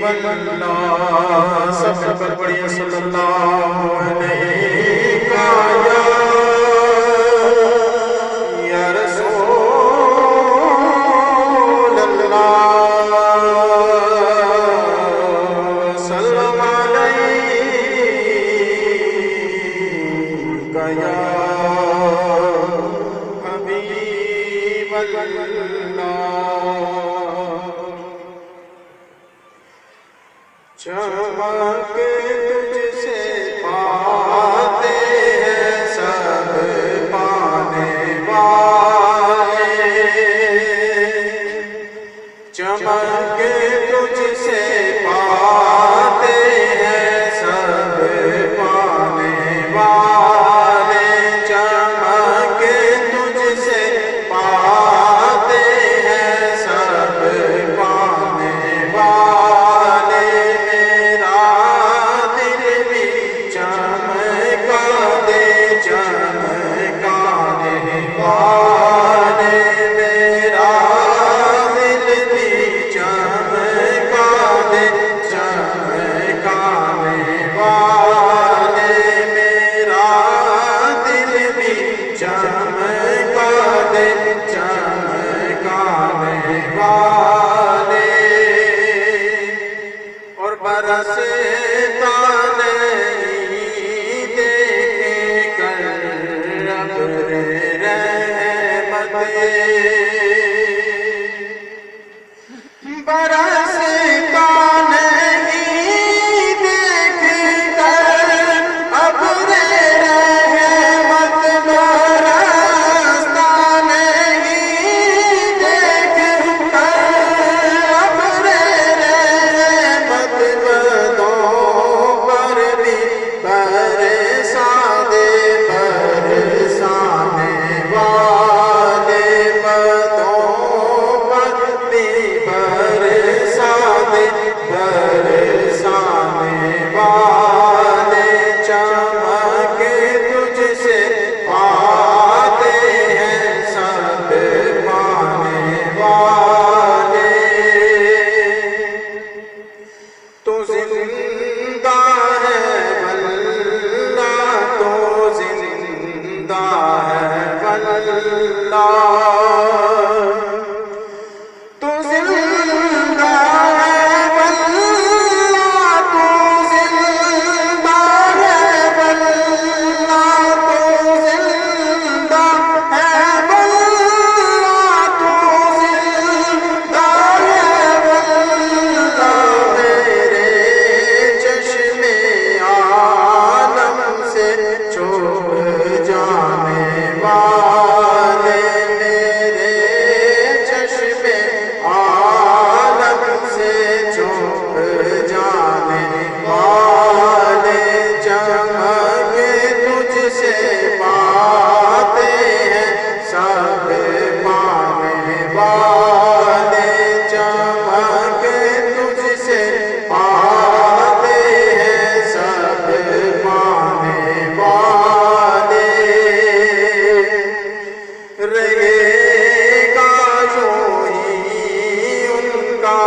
اللہ سب سے بڑی صلی اللہ علیہ یا رسول اللہ سلام علیکہ یا حبیب اللہ چمک تجھ سے پاتے ہیں سب پانے والے چمک تجھ سے پاتے ہیں سب پانے والے چمک تجھ سے پاتے ہیں سب پانے والے اور برستا نہیں دیکھے کر ابر رحمت برستا نہیں دیکھے کر ابر رحمت برستا نہیں دیکھے کر ابر رحمت بدوں پر بھی برسانے والے بدوں پر بھی برسانے والے چمک تجھ سے پاتے ہیں سب پانے والے تو زندہ ہے واللہ تو زندہ ہے واللہ تو زندہ ہے واللہ تو زندہ ہے واللہ تو زندہ ہے واللہ تو زندہ ہے واللہ میرے چشم عالم سے چھپ جانے والے میرے چشم عالم سے چھپ جانے والے چمک تجھ سے پاتے ہیں سب پانے والے چمک تجھ سے پاتے ہیں سب پانے والے رہے گا جو ہی ان کا